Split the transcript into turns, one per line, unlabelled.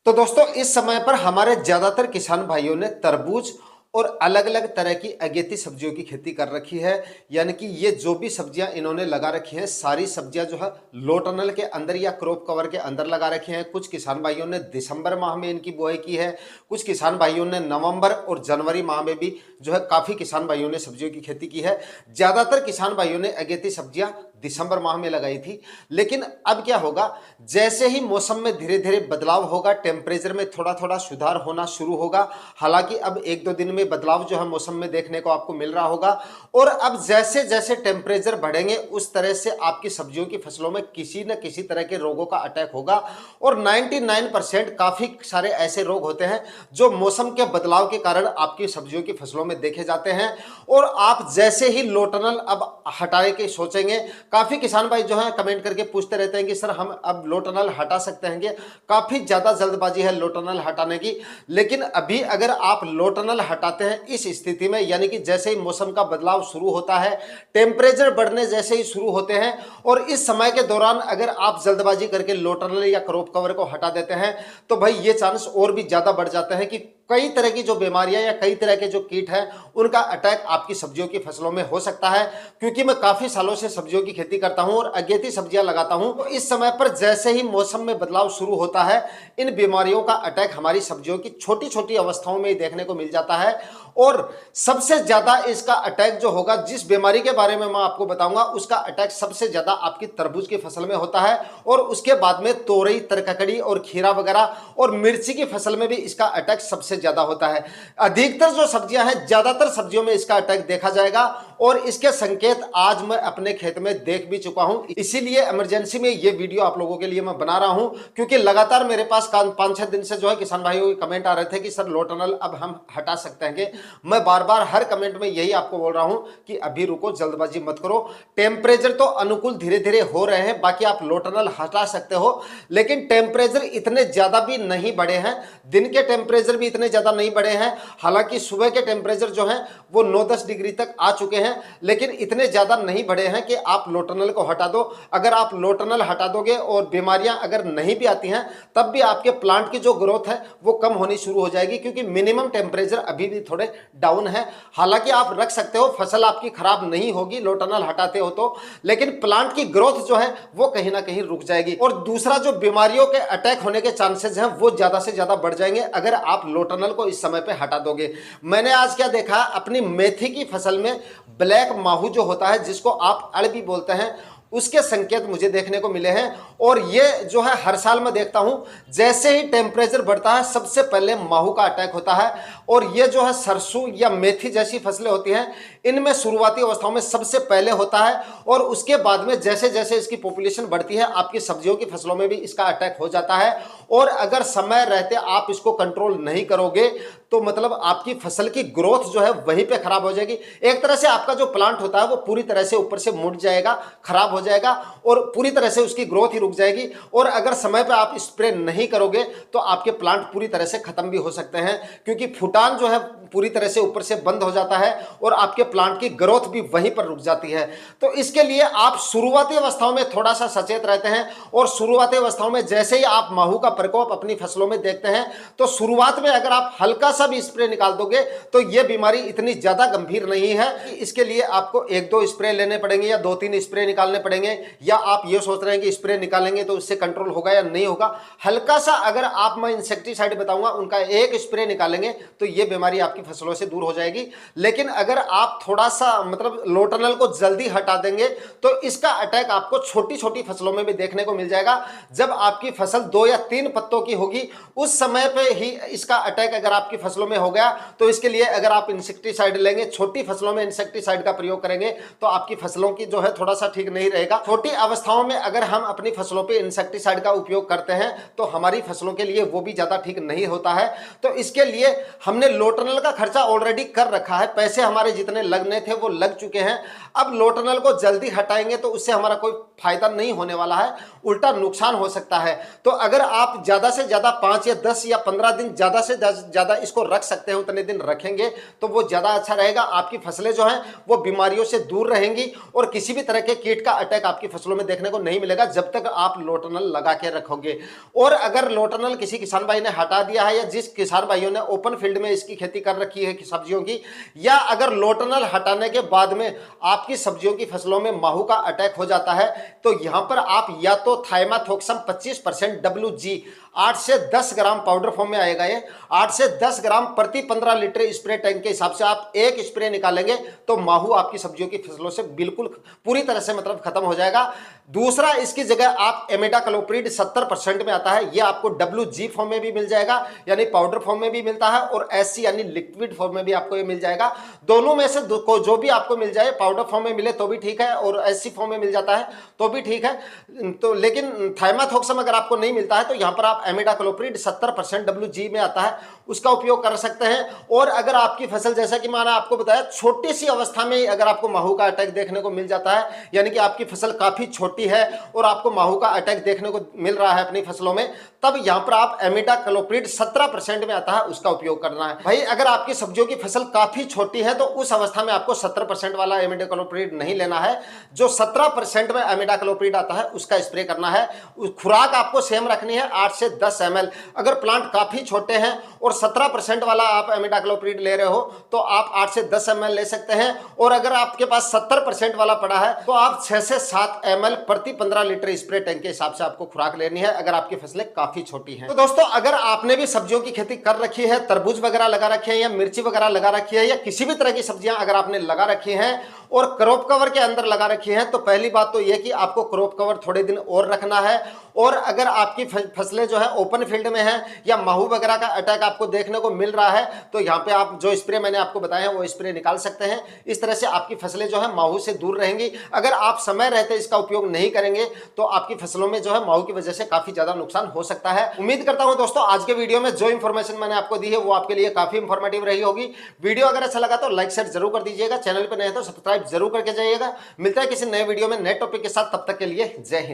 तो दोस्तों इस समय पर हमारे ज्यादातर किसान भाइयों ने तरबूज और अलग अलग तरह की अगेती सब्जियों की खेती कर रखी है। यानी कि ये जो भी सब्जियां इन्होंने लगा रखी हैं सारी सब्जियां जो है लो टनल के अंदर या क्रॉप कवर के अंदर लगा रखी हैं। कुछ किसान भाइयों ने दिसंबर माह में इनकी बुआई की है, कुछ किसान भाइयों ने नवंबर और जनवरी माह में भी जो है काफी किसान भाइयों ने सब्जियों की खेती की है। ज्यादातर किसान भाइयों ने अगेती सब्जियां दिसंबर माह में लगाई थी। लेकिन अब क्या होगा, जैसे ही मौसम में धीरे धीरे बदलाव होगा, टेम्परेचर में थोड़ा थोड़ा सुधार होना शुरू होगा। हालांकि अब एक दो दिन में बदलाव जो है मौसम में देखने को आपको मिल रहा होगा। और अब जैसे जैसे टेम्परेचर बढ़ेंगे उस तरह से आपकी सब्जियों की फसलों में किसी न किसी तरह के रोगों का अटैक होगा। और 99% काफी सारे ऐसे रोग होते हैं जो मौसम के बदलाव के कारण आपकी सब्जियों की फसलों में देखे जाते हैं। और आप जैसे ही लो टनल अब हटाने के सोचेंगे, काफी किसान भाई जो है कमेंट करके पूछते रहते हैं कि सर हम अब लो टनल हटा सकते हैं? काफी ज्यादा जल्दबाजी है लो टनल हटाने की। लेकिन अभी अगर आप लो टनल हटाते हैं इस स्थिति में, यानी कि जैसे ही मौसम का बदलाव शुरू होता है, टेम्परेचर बढ़ने जैसे ही शुरू होते हैं, और इस समय के दौरान अगर आप जल्दबाजी करके लो टनल या क्रॉप कवर को हटा देते हैं तो भाई ये चांस और भी ज्यादा बढ़ जाते हैं कि कई तरह की जो बीमारियां या कई तरह के जो कीट हैं उनका अटैक आपकी सब्जियों की फसलों में हो सकता है। क्योंकि मैं काफी सालों से सब्जियों की खेती करता हूं और अगेती सब्जियां लगाता हूं, तो इस समय पर जैसे ही मौसम में बदलाव शुरू होता है इन बीमारियों का अटैक हमारी सब्जियों की छोटी छोटी अवस्थाओं में ही देखने को मिल जाता है। और सबसे ज्यादा इसका अटैक जो होगा, जिस बीमारी के बारे में मैं आपको बताऊंगा, उसका अटैक सबसे ज्यादा आपकी तरबूज की फसल में होता है। और उसके बाद में तोरई, तरककड़ी और खीरा वगैरह और मिर्ची की फसल में भी इसका अटैक सबसे ज्यादा होता है। अधिकतर जो सब्जियां हैं, ज्यादातर सब्जियों में इसका अटैक देखा जाएगा। और इसके संकेत आज मैं अपने खेत में देख भी चुका हूं, इसीलिए इमरजेंसी में ये वीडियो आप लोगों के लिए मैं बना रहा हूं। क्योंकि लगातार मेरे पास 5-6 दिन से जो है किसान भाइयों के कमेंट आ रहे थे कि सर लो टनल अब हम हटा सकते हैं? मैं बार बार हर कमेंट में यही आपको बोल रहा हूं कि अभी रुको, जल्दबाजी मत करो। टेम्परेचर तो अनुकूल धीरे धीरे हो रहे हैं, बाकी आप लो टनल हटा सकते हो, लेकिन टेम्परेचर इतने ज्यादा भी नहीं बढ़े हैं, दिन के टेम्परेचर भी इतने ज्यादा नहीं बढ़े हैं। हालांकि सुबह के टेम्परेचर जो है वो 9-10 डिग्री तक आ चुके हैं, लेकिन इतने ज्यादा नहीं बढ़े हैं कि आप लो टनल को हटा दो। अगर आप लो टनल हटा दोगे और बीमारियां अगर नहीं भी आती हैं, तब भी आपके प्लांट की जो ग्रोथ है वो कम होनी शुरू हो जाएगी, क्योंकि मिनिमम टेम्परेचर अभी भी थोड़े डाउन है। हालांकि आप रख सकते हो, फसल आपकी खराब नहीं होगी लो टनल हटाते हो तो, लेकिन प्लांट की ग्रोथ जो है वो कहीं ना कहीं रुक जाएगी। और दूसरा, जो बीमारियों के अटैक होने के चांसेस हैं वो ज्यादा से ज्यादा बढ़ जाएंगे अगर आप लो टनल को इस समय पे हटा दोगे। मैंने आज क्या देखा, अपनी मेथी की फसल में ब्लैक माहू जो होता है, जिसको आप अड़ भी बोलते हैं, उसके संकेत मुझे देखने को मिले हैं। और ये जो है हर साल मैं देखता हूं, जैसे ही टेम्परेचर बढ़ता है सबसे पहले माहू का अटैक होता है। और ये जो है सरसों या मेथी जैसी फसलें होती हैं, इनमें शुरुआती अवस्थाओं में सबसे पहले होता है। और उसके बाद में जैसे जैसे इसकी पॉपुलेशन बढ़ती है, आपकी सब्जियों की फसलों में भी इसका अटैक हो जाता है। और अगर समय रहते आप इसको कंट्रोल नहीं करोगे तो मतलब आपकी फसल की ग्रोथ जो है वहीं पे खराब हो जाएगी। एक तरह से आपका जो प्लांट होता है वो पूरी तरह से ऊपर से मुड़ जाएगा, खराब हो जाएगा, और पूरी तरह से उसकी ग्रोथ ही रुक जाएगी। और अगर समय पे आप स्प्रे नहीं करोगे तो आपके प्लांट पूरी तरह से खत्म भी हो सकते हैं, क्योंकि फुटान जो है पूरी तरह से ऊपर से बंद हो जाता है और आपके प्लांट की ग्रोथ भी वहीं पर रुक जाती है। तो इसके लिए आप शुरुआती अवस्थाओं में थोड़ा सा सचेत रहते हैं। और शुरुआती अवस्थाओं में जैसे ही आप माहू का प्रकोप अपनी फसलों में देखते हैं, तो शुरुआत में अगर आप हल्का सा भी स्प्रे निकाल दोगे तो यह बीमारी इतनी ज्यादा गंभीर नहीं है कि इसके लिए आपको 1-2 स्प्रे लेने पड़ेंगे या 2-3 स्प्रे निकालने पड़ेंगे, या आप ये सोच रहे हैं कि स्प्रे निकालेंगे तो उससे कंट्रोल होगा या नहीं होगा। हल्का सा, अगर आप, मैं इंसेक्टिसाइड बताऊंगा, उनका एक स्प्रे निकालेंगे तो यह बीमारी आपकी फसलों से दूर हो जाएगी। लेकिन अगर आप थोड़ा सा मतलब लो टनल को जल्दी हटा देंगे तो इसका अटैक आपको छोटी छोटी फसलों में भी देखने को मिल जाएगा। जब आपकी फसल 2 या 3 पत्तों की होगी उस समय पे ही इसका अटैक अगर आपकी फसलों में हो गया, तो इसके लिए अगर आप इंसेक्टिसाइड लेंगे, छोटी फसलों में इंसेक्टिसाइड का प्रयोग करेंगे, तो आपकी फसलों की जो है थोड़ा सा ठीक नहीं रहेगा। छोटी अवस्थाओं में अगर हम अपनी फसलों पे इंसेक्टिसाइड का उपयोग करते हैं तो हमारी फसलों के लिए वो भी ज्यादा ठीक नहीं होता है। तो इसके लिए हमने लोटनल का खर्चा ऑलरेडी कर रखा है, पैसे हमारे जितने लगने थे वो लग चुके हैं। अब लोटनल को जल्दी हटाएंगे तो उससे हमारा कोई फायदा नहीं होने वाला है, उल्टा नुकसान हो सकता है। तो अगर आप ज्यादा से ज्यादा 5 या 10 या 15 दिन ज्यादा से ज्यादा इसको रख सकते हैं, उतने दिन रखेंगे तो वो ज्यादा अच्छा रहेगा। आपकी फसलें जो हैं वो बीमारियों से दूर रहेंगी और किसी भी तरह के कीट का अटैक आपकी फसलों में देखने को नहीं मिलेगा जब तक आप लोटनल लगा के रखोगे। और अगर लोटनल किसी किसान भाई ने हटा दिया है या जिस किसान भाइयों ने ओपन फील्ड में इसकी खेती कर रखी है सब्जियों की, या अगर लोटनल हटाने के बाद में आपकी सब्जियों की फसलों में माहू का अटैक हो जाता है, तो यहां पर आप या तो थाइमाथोक्सम 25% WG 8 से 10 ग्राम पाउडर फॉर्म में आएगा, ये 8 से 10 ग्राम प्रति 15 लीटर स्प्रे टैंक के हिसाब से आप एक स्प्रे निकालेंगे तो माहू आपकी सब्जियों की फसलों से बिल्कुल पूरी तरह से मतलब खत्म हो जाएगा। दूसरा, इसकी जगह आप इमिडाक्लोप्रिड 70% में आता है, ये आपको WG फॉर्म में भी मिल जाएगा यानी पाउडर फॉर्म में भी मिलता है, और SC यानी लिक्विड फॉर्म में भी आपको ये मिल जाएगा। दोनों में से जो भी आपको मिल जाए, पाउडर फॉर्म में मिले तो भी ठीक है और SC फॉर्म में मिल जाता है तो भी ठीक है। तो लेकिन थाइमाथोक्सम अगर आपको नहीं मिलता है तो यहां पर आप इमिडाक्लोप्रिड 70% WG में आता है, उसका उपयोग कर सकते हैं। और अगर आपकी फसल, जैसा कि मैंने आपको बताया, छोटी सी अवस्था में अगर आपको माहू का अटैक देखने को मिल जाता है, यानी कि आपकी फसल काफी छोटी है और आपको माहू का अटैक देखने को मिल रहा है अपनी फसलों में, तब यहां पर आप इमिडाक्लोप्रिड 17% में आता है, उसका उपयोग करना है। भाई अगर आपकी सब्जियों की फसल काफी छोटी है तो उस अवस्था में आपको 70% वाला इमिडाक्लोप्रिड नहीं लेना है, जो 17% में इमिडाक्लोप्रिड आता है उसका स्प्रे करना है। खुराक आपको सेम रखनी है, 8 से 10 ml। अगर प्लांट काफी छोटे हैं और 17% वाला आप इमिडाक्लोप्रिड ले रहे हो तो आप 8 से 10 ml ले सकते हैं, और अगर आपके पास 70% वाला पड़ा है तो आप 6 से 7 ml प्रति 15 लीटर स्प्रे टैंक के हिसाब से आपको खुराक लेनी है अगर आपकी फसलें काफी छोटी हैं। तो दोस्तों, अगर आपने भी सब्जियों की खेती कर रखी है, तरबूज वगैरह लगा रखी है या मिर्ची वगैरह लगा रखी है या किसी भी तरह की सब्जियां अगर आपने लगा रखी हैं और क्रॉप कवर के अंदर लगा रखी है, तो पहली बात तो यह कि आपको क्रॉप कवर थोड़े दिन और रखना है। और अगर आपकी फसलें जो है ओपन फील्ड में हैं या माहू वगैरह का अटैक आपको देखने को मिल रहा है, तो यहाँ पे आप जो स्प्रे मैंने आपको बताया है वो स्प्रे निकाल सकते हैं। इस तरह से आपकी फसलें जो है माहू से दूर रहेंगी। अगर आप समय रहते इसका उपयोग नहीं करेंगे तो आपकी फसलों में जो है माहू की वजह से काफी ज्यादा नुकसान हो सकता है। उम्मीद करता हूं दोस्तों आज के वीडियो में जो इंफॉर्मेशन मैंने आपको दी है वो आपके लिए काफी इंफॉर्मेटिव रही होगी। वीडियो अगर अच्छा लगा तो लाइक शेयर जरूर कर दीजिएगा, चैनल पर नए हैं तो सब्सक्राइब जरूर करके जाइएगा। मिलता है किसी नए वीडियो में नए टॉपिक के साथ, तब तक के लिए जय हिंद।